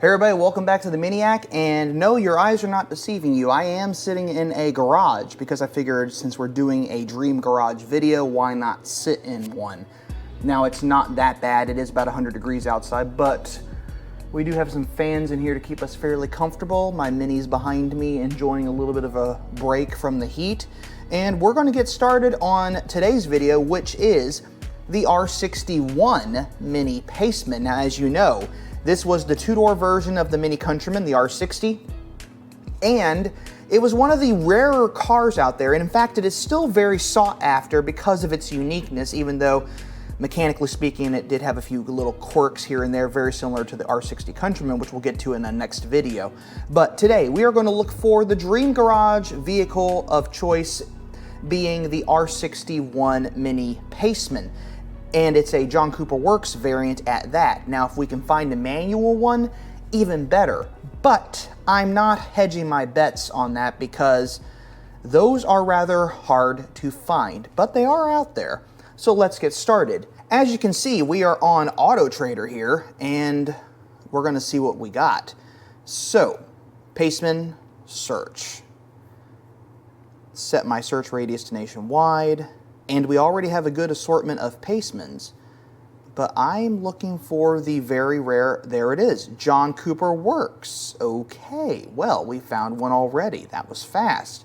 Hey everybody, welcome back to the Miniac, and no, your eyes are not deceiving you. I am sitting in a garage because I figured since we're doing a dream garage video, why not sit in one? Now, it's not that bad. It is about 100 degrees outside, but we do have some fans in here to keep us fairly comfortable. My Mini's behind me enjoying a little bit of a break from the heat. And we're going to get started on today's video, which is the R61 Mini Paceman. Now, as you know, this was the two-door version of the Mini Countryman, the R60, and it was one of the rarer cars out there, and in fact it is still very sought after because of its uniqueness, even though mechanically speaking it did have a few little quirks here and there, very similar to the R60 Countryman, which we'll get to in the next video. But today we are going to look for the dream garage vehicle of choice, being the R61 Mini Paceman. And it's a John Cooper Works variant at that. Now, if we can find a manual one, even better. But I'm not hedging my bets on that because those are rather hard to find, but they are out there. So let's get started. As you can see, we are on Autotrader here, and we're gonna see what we got. So, Paceman search. Set my search radius to nationwide. And we already have a good assortment of Pacemans, but I'm looking for the very rare, there it is, John Cooper Works. Okay, well, we found one already. That was fast.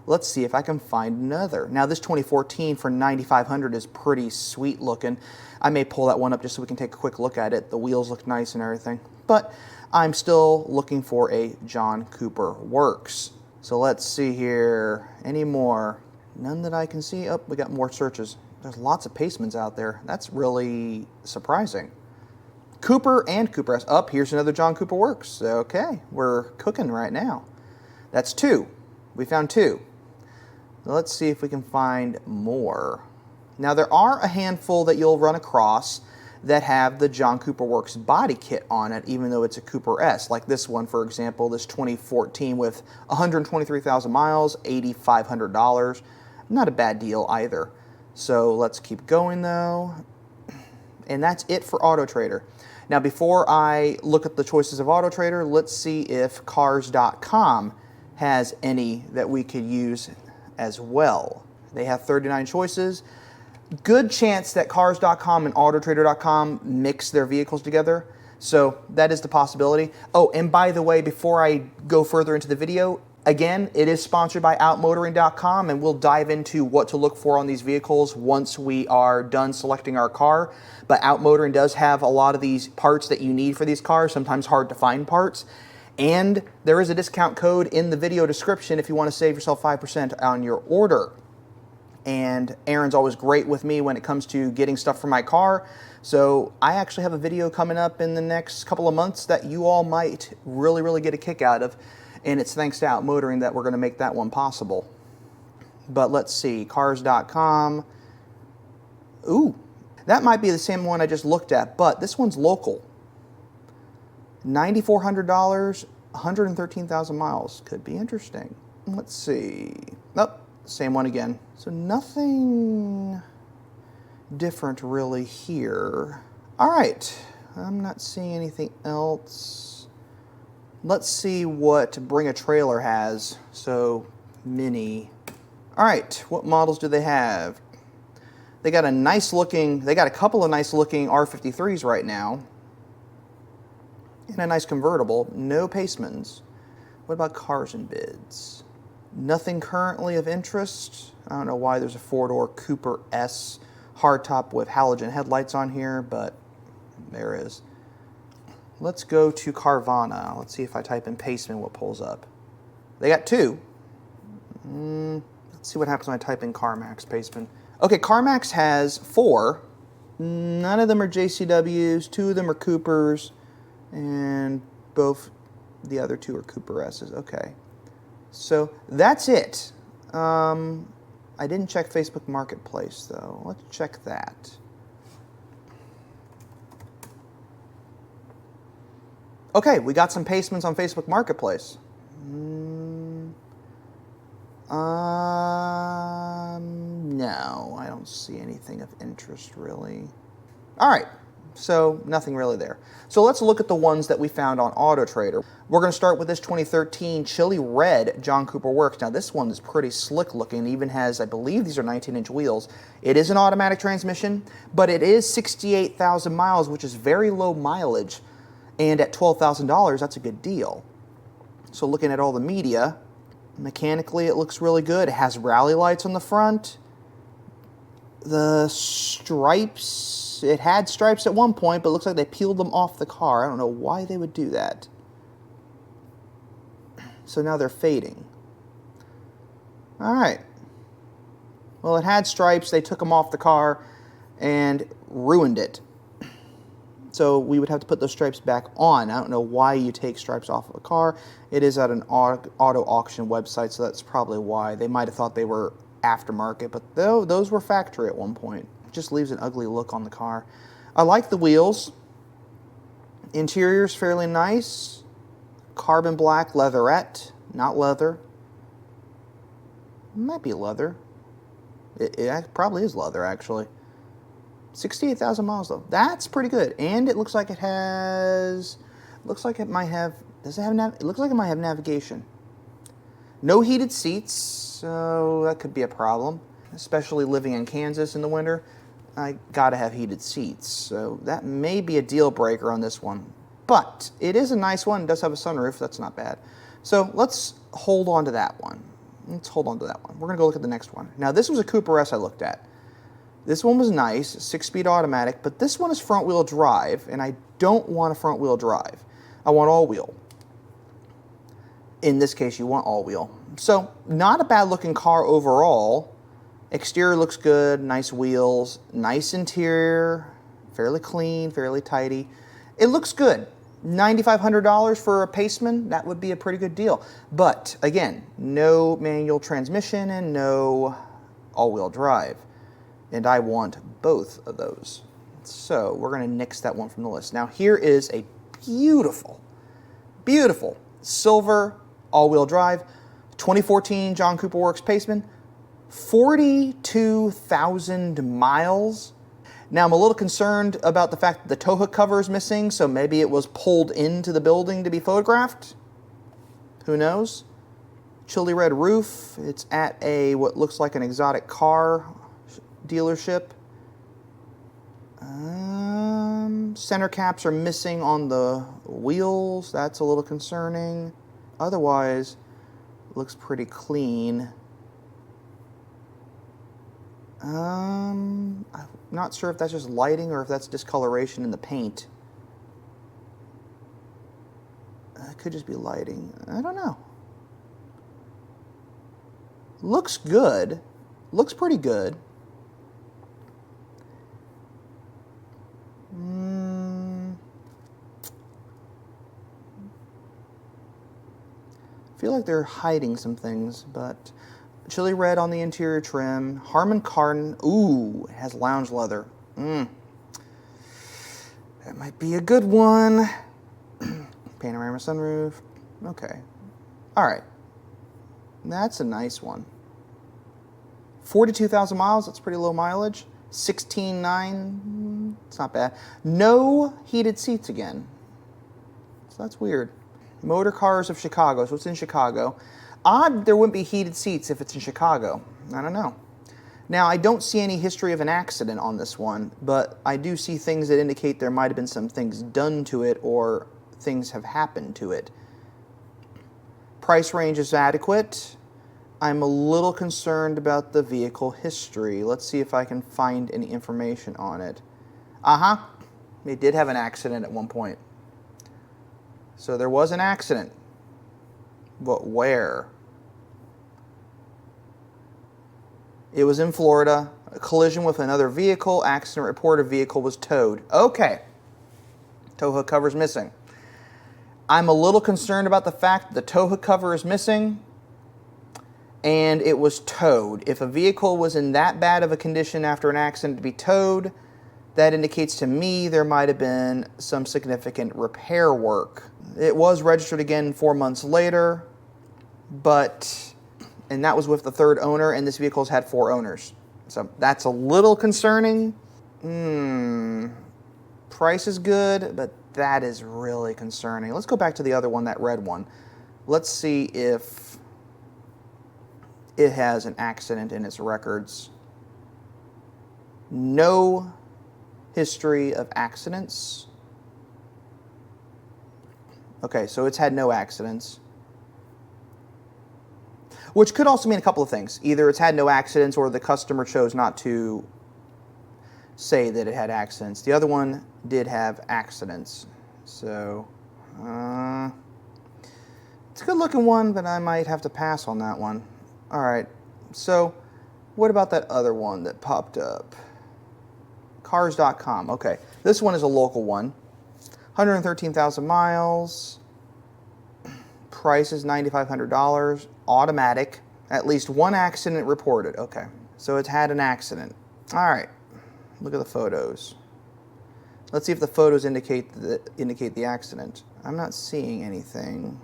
Let's see if I can find another. Now, this 2014 for $9,500 is pretty sweet looking. I may pull that one up just so we can take a quick look at it. The wheels look nice and everything, but I'm still looking for a John Cooper Works. So let's see here, any more? None that I can see. Oh, we got more searches. There's lots of Pacemans out there. That's really surprising. Kooper and Kooper S. Up, here's another John Cooper Works. Okay, we're cooking right now. That's two. We found two. Let's see if we can find more. Now, there are a handful that you'll run across that have the John Cooper Works body kit on it, even though it's a Kooper S. Like this one, for example, this 2014 with 123,000 miles, $8,500. Not a bad deal either. So let's keep going though. And that's it for Autotrader. Now, before I look at the choices of Autotrader, let's see if Cars.com has any that we could use as well. They have 39 choices. Good chance that Cars.com and Autotrader.com mix their vehicles together. So that is the possibility. Oh, and by the way, before I go further into the video, again, it is sponsored by OutMotoring.com, and we'll dive into what to look for on these vehicles once we are done selecting our car. But Outmotoring does have a lot of these parts that you need for these cars, sometimes hard to find parts. And there is a discount code in the video description if you want to save yourself 5% on your order. And Aaron's always great with me when it comes to getting stuff for my car. So I actually have a video coming up in the next couple of months that you all might really get a kick out of. And it's thanks to Outmotoring that we're going to make that one possible. But let's see, Cars.com. Ooh, that might be the same one I just looked at, but this one's local. $9,400, 113,000 miles. Could be interesting. Let's see. Nope, same one again. So nothing different really here. All right, I'm not seeing anything else. Let's see what Bring a Trailer has. So, Mini. All right, what models do they have? They got a couple of nice looking R53s right now. And a nice convertible. No Pacemans. What about cars and bids? Nothing currently of interest. I don't know why there's a four-door Kooper S hardtop with halogen headlights on here, but there is. Let's go to Carvana. Let's see if I type in Paceman what pulls up. They got two. Let's see what happens when I type in CarMax Paceman. Okay, CarMax has four. None of them are JCWs. Two of them are Coopers. And both the other two are Kooper S's. Okay. So that's it. I didn't check Facebook Marketplace, though. Let's check that. Okay, we got some Pacemans on Facebook Marketplace. No, I don't see anything of interest, really. All right, So nothing really there. So let's look at the ones that we found on Autotrader. We're going to start with this 2013 Chili Red John Cooper Works. Now this one is pretty slick looking. It even has, I believe these are 19-inch wheels. It is an automatic transmission, but it is 68,000 miles, which is very low mileage. And at $12,000, that's a good deal. So looking at all the media, mechanically it looks really good. It has rally lights on the front. The stripes, it had stripes at one point, but it looks like they peeled them off the car. I don't know why they would do that. So now they're fading. All right. Well, it had stripes. They took them off the car and ruined it. So we would have to put those stripes back on. I don't know why you take stripes off of a car. It is at an auto auction website, so that's probably why. They might have thought they were aftermarket, but those were factory at one point. It just leaves an ugly look on the car. I like the wheels. Interior's fairly nice. Carbon black leatherette, not leather. It might be leather. It probably is leather, actually. 68,000 miles though. That's pretty good. And it looks like it has, looks like it might have, does it have, it looks like it might have navigation. No heated seats, so that could be a problem. Especially living in Kansas in the winter, I gotta have heated seats. So that may be a deal breaker on this one. But it is a nice one. It does have a sunroof, that's not bad. So let's hold on to that one. Let's hold on to that one. We're gonna go look at the next one. Now this was a Kooper S I looked at. This one was nice, 6-speed automatic, but this one is front-wheel drive, and I don't want a front-wheel drive. I want all-wheel. In this case, you want all-wheel. So, not a bad-looking car overall. Exterior looks good, nice wheels, nice interior, fairly clean, fairly tidy. It looks good. $9,500 for a Paceman, that would be a pretty good deal. But, again, no manual transmission and no all-wheel drive. And I want both of those. So we're going to nix that one from the list. Now here is a beautiful, beautiful silver all-wheel drive 2014 John Cooper Works Paceman. 42,000 miles. Now I'm a little concerned about the fact that the tow hook cover is missing, so maybe it was pulled into the building to be photographed. Who knows? Chili red roof. It's at a what looks like an exotic car dealership. Center caps are missing on the wheels. That's a little concerning. Otherwise, looks pretty clean. I'm not sure if that's just lighting or if that's discoloration in the paint. It could just be lighting. I don't know. Looks good. Looks pretty good. I feel like they're hiding some things, but chili red on the interior trim. Harman Kardon. Ooh, it has lounge leather. That might be a good one. Panorama sunroof. Okay. All right. That's a nice one. 42,000 miles. That's pretty low mileage. 16.9. It's not bad. No heated seats again. So that's weird. Motor Cars of Chicago. So it's in Chicago. Odd there wouldn't be heated seats if it's in Chicago. I don't know. Now, I don't see any history of an accident on this one, but I do see things that indicate there might have been some things done to it or things have happened to it. Price range is adequate. I'm a little concerned about the vehicle history. Let's see if I can find any information on it. They did have an accident at one point. So there was an accident. But where? It was in Florida. A collision with another vehicle. Accident reported, vehicle was towed. Okay. Tow hook cover's missing. I'm a little concerned about the fact that the tow hook cover is missing and it was towed. If a vehicle was in that bad of a condition after an accident to be towed, that indicates to me there might have been some significant repair work. It was registered again 4 months later, and that was with the third owner, and this vehicle's had 4 owners. So that's a little concerning. Price is good, but that is really concerning. Let's go back to the other one, that red one. Let's see if it has an accident in its records. No history of accidents. Okay, so it's had no accidents. Which could also mean a couple of things. Either it's had no accidents or the customer chose not to say that it had accidents. The other one did have accidents. So, it's a good looking one, but I might have to pass on that one. All right, so what about that other one that popped up? Cars.com, okay. This one is a local one. 113,000 miles. Price is $9,500. Automatic. At least one accident reported. Okay, so it's had an accident. All right, look at the photos. Let's see if the photos indicate the accident. I'm not seeing anything.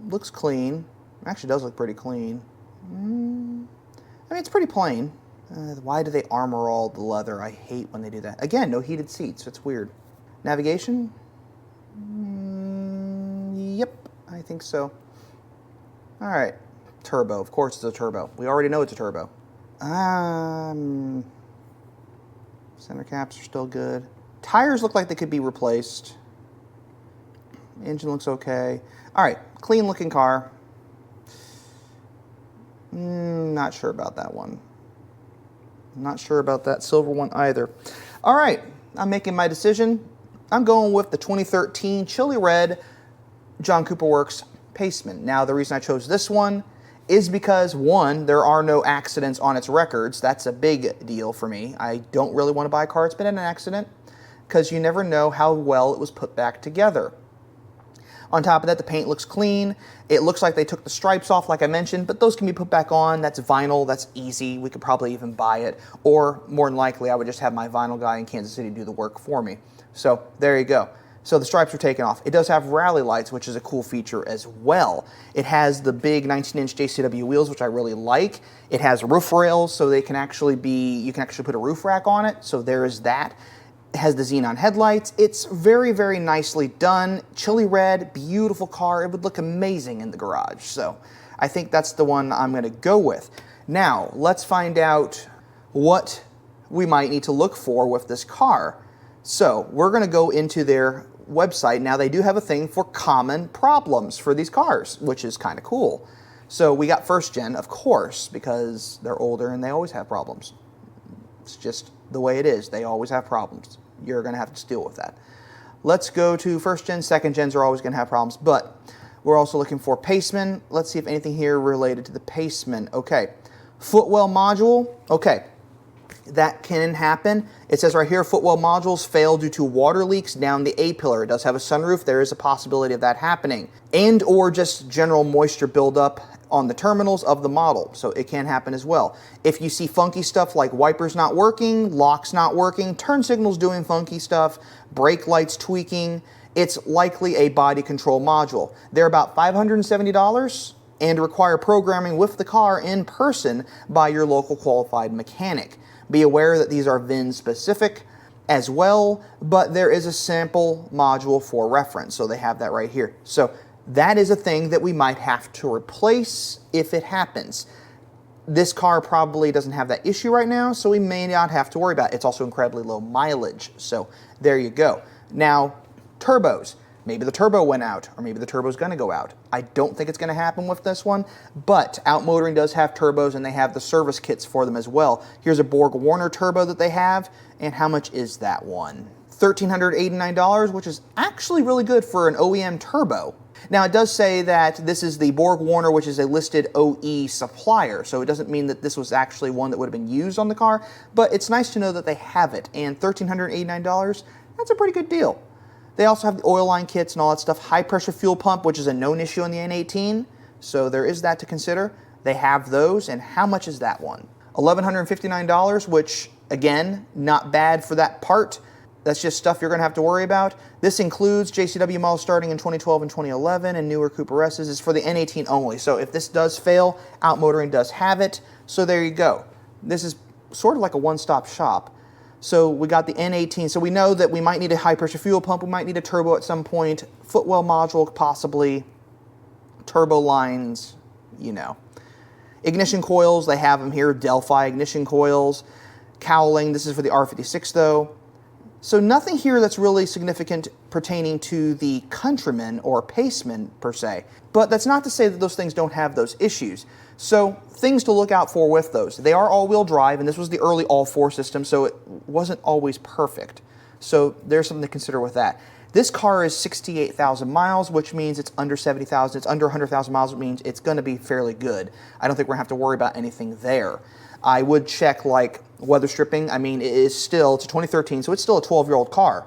Looks clean. Actually does look pretty clean. I mean, it's pretty plain. Why do they armor all the leather? I hate when they do that. Again, no heated seats. It's weird. Navigation? Yep, I think so. All right. Turbo. Of course it's a turbo. We already know it's a turbo. Center caps are still good. Tires look like they could be replaced. Engine looks okay. All right. Clean looking car. Not sure about that one. Not sure about that silver one either. All right, I'm making my decision. I'm going with the 2013 Chili Red John Kooper Works Paceman. Now, the reason I chose this one is because, one, there are no accidents on its records. That's a big deal for me. I don't really want to buy a car that's been in an accident because you never know how well it was put back together. On top of that, the paint looks clean. It looks like they took the stripes off, like I mentioned, but those can be put back on. That's vinyl. That's easy. We could probably even buy it. Or, more than likely, I would just have my vinyl guy in Kansas City do the work for me. So, there you go. So, the stripes are taken off. It does have rally lights, which is a cool feature as well. It has the big 19-inch JCW wheels, which I really like. It has roof rails, so they can actually you can actually put a roof rack on it. So, there is that. It has the xenon headlights. It's very, very nicely done. Chili red, beautiful car. It would look amazing in the garage. So I think that's the one I'm going to go with. Now, let's find out what we might need to look for with this car. So we're going to go into their website. Now, they do have a thing for common problems for these cars, which is kind of cool. So we got first gen, of course, because they're older and they always have problems. It's just the way it is. They always have problems. You're going to have to deal with that. Let's go to first gen. Second gens are always going to have problems, but we're also looking for Paceman. Let's see if anything here related to the Paceman. Okay. Footwell module. Okay. That can happen. It says right here, footwell modules fail due to water leaks down the A-pillar. It does have a sunroof. There is a possibility of that happening. And or just general moisture buildup on the terminals of the model. So it can happen as well. If you see funky stuff like wipers not working, locks not working, turn signals doing funky stuff, brake lights tweaking, it's likely a body control module. They're about $570 and require programming with the car in person by your local qualified mechanic. Be aware that these are VIN specific as well, but there is a sample module for reference. So they have that right here. So that is a thing that we might have to replace if it happens. This car probably doesn't have that issue right now, so we may not have to worry about it. It's also incredibly low mileage, so there you go. Now, turbos. Maybe the turbo went out, or maybe the turbo's going to go out. I don't think it's going to happen with this one, but Outmotoring does have turbos, and they have the service kits for them as well. Here's a Borg Warner turbo that they have, and how much is that one? $1,389, which is actually really good for an OEM turbo. Now, it does say that this is the Borg Warner, which is a listed OE supplier, so it doesn't mean that this was actually one that would have been used on the car, but it's nice to know that they have it, and $1,389, that's a pretty good deal. They also have the oil line kits and all that stuff. High pressure fuel pump, which is a known issue on the N18, so there is that to consider. They have those, and how much is that one? $1,159, which, again, not bad for that part. That's just stuff you're going to have to worry about. This includes JCW models starting in 2012 and 2011, and newer Kooper S's. Is for the N18 only. So if this does fail, Outmotoring does have it. So there you go. This is sort of like a one-stop shop. So we got the N18. So we know that we might need a high pressure fuel pump. We might need a turbo at some point. Footwell module, possibly. Turbo lines, you know. Ignition coils, they have them here. Delphi ignition coils. Cowling, this is for the R56 though. So nothing here that's really significant pertaining to the Countryman or Paceman per se. But that's not to say that those things don't have those issues. So things to look out for with those. They are all-wheel drive, and this was the early all-4 system, so it wasn't always perfect. So there's something to consider with that. This car is 68,000 miles, which means it's under 70,000. It's under 100,000 miles, which means it's going to be fairly good. I don't think we're going to have to worry about anything there. I would check like weather stripping. I mean, it's a 2013, so it's still a 12-year-old car.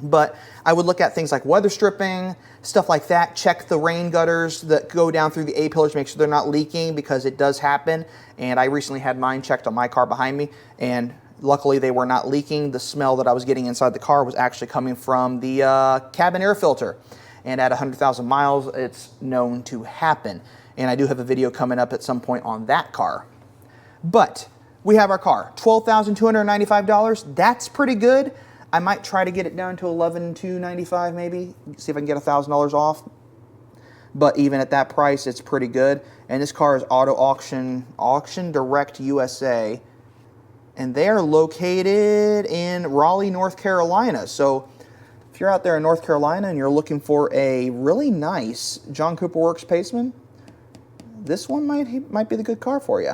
But I would look at things like weather stripping, stuff like that. Check the rain gutters that go down through the A-pillars, make sure they're not leaking, because it does happen. And I recently had mine checked on my car behind me, and luckily they were not leaking. The smell that I was getting inside the car was actually coming from the cabin air filter. And at 100,000 miles, it's known to happen. And I do have a video coming up at some point on that car. But we have our car, $12,295. That's pretty good. I might try to get it down to $11,295 maybe, see if I can get $1,000 off. But even at that price, it's pretty good. And this car is Auto Auction Direct USA. And they are located in Raleigh, North Carolina. So if you're out there in North Carolina and you're looking for a really nice John Kooper Works Paceman, this one might be the good car for you.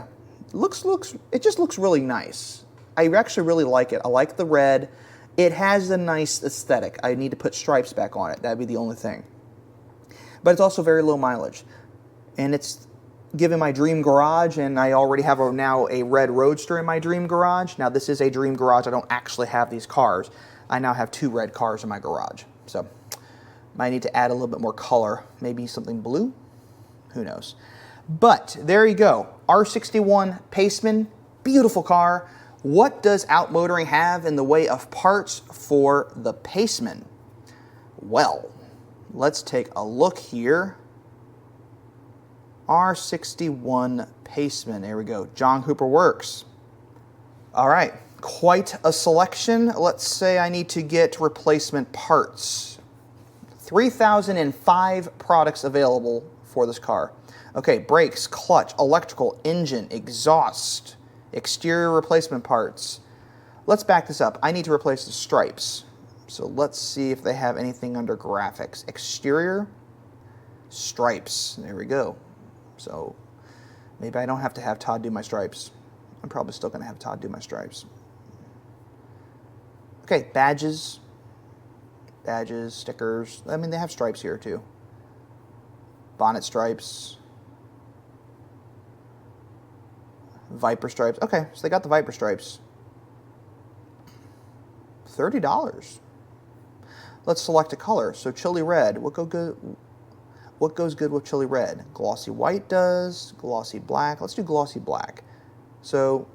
It just looks really nice. I actually really like it. I like the red. It has a nice aesthetic. I need to put stripes back on it. That'd be the only thing. But it's also very low mileage. And it's given my dream garage, and I already have now a red Roadster in my dream garage. Now this is a dream garage. I don't actually have these cars. I now have 2 red cars in my garage. So might need to add a little bit more color. Maybe something blue? Who knows? But there you go. R61 Paceman, beautiful car. What does Outmotoring have in the way of parts for the Paceman? Well, let's take a look here. R61 Paceman, there we go. John Kooper Works. All right, quite a selection. Let's say I need to get replacement parts. 3,005 products available for this car. Okay, brakes, clutch, electrical, engine, exhaust, exterior replacement parts. Let's back this up. I need to replace the stripes. So let's see if they have anything under graphics. Exterior, stripes. There we go. So maybe I don't have to have Todd do my stripes. I'm probably still going to have Todd do my stripes. Okay, badges, stickers. I mean, they have stripes here too. Bonnet stripes. Viper stripes. Okay, so they got the Viper stripes. $30. Let's select a color. So chili red. What goes good with chili red? Glossy white does. Glossy black. Let's do glossy black. So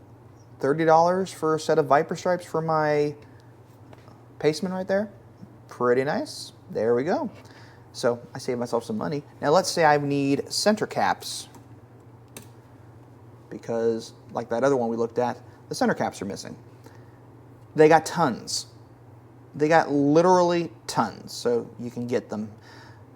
$30 for a set of Viper stripes for my Paceman right there. Pretty nice. There we go. So I saved myself some money. Now let's say I need center caps, because like that other one we looked at, the center caps are missing. They got tons. They got literally tons, so you can get them.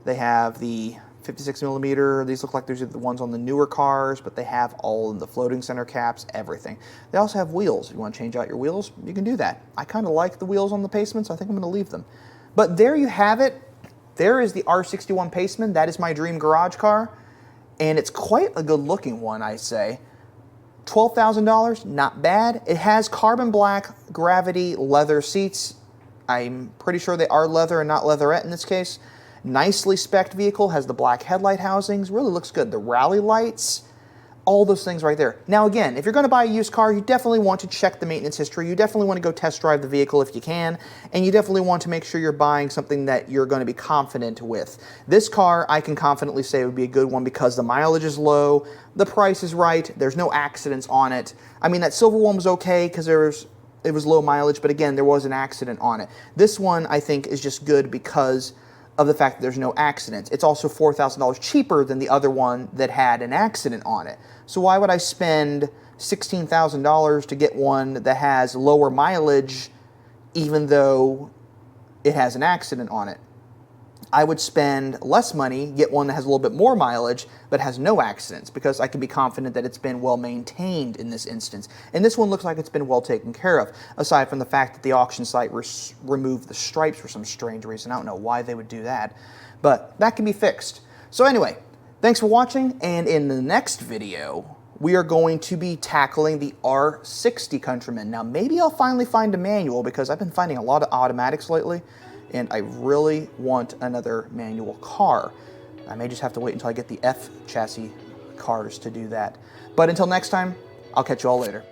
They have the 56 millimeter. These look like these are the ones on the newer cars, but they have all of the floating center caps, everything. They also have wheels. If you want to change out your wheels, you can do that. I kind of like the wheels on the Paceman, so I think I'm going to leave them. But there you have it. There is the R61 Paceman. That is my dream garage car, and it's quite a good looking one, I say. $12,000, not bad. It has carbon black gravity leather seats. I'm pretty sure they are leather and not leatherette in this case. Nicely spec'd vehicle, has the black headlight housings, really looks good. The rally lights, all those things right there. Now again, if you're going to buy a used car, you definitely want to check the maintenance history. You definitely want to go test drive the vehicle if you can, and you definitely want to make sure you're buying something that you're going to be confident with. This car, I can confidently say would be a good one because the mileage is low, the price is right, there's no accidents on it. I mean, that silver one was okay because it was low mileage, but again, there was an accident on it. This one, I think, is just good because of the fact that there's no accidents. It's also $4,000 cheaper than the other one that had an accident on it. So why would I spend $16,000 to get one that has lower mileage even though it has an accident on it? I would spend less money, get one that has a little bit more mileage, but has no accidents, because I can be confident that it's been well maintained in this instance. And this one looks like it's been well taken care of, aside from the fact that the auction site removed the stripes for some strange reason. I don't know why they would do that, but that can be fixed. So anyway, thanks for watching, and in the next video, we are going to be tackling the R60 Countryman. Now, maybe I'll finally find a manual, because I've been finding a lot of automatics lately, and I really want another manual car. I may just have to wait until I get the F chassis cars to do that. But until next time, I'll catch you all later.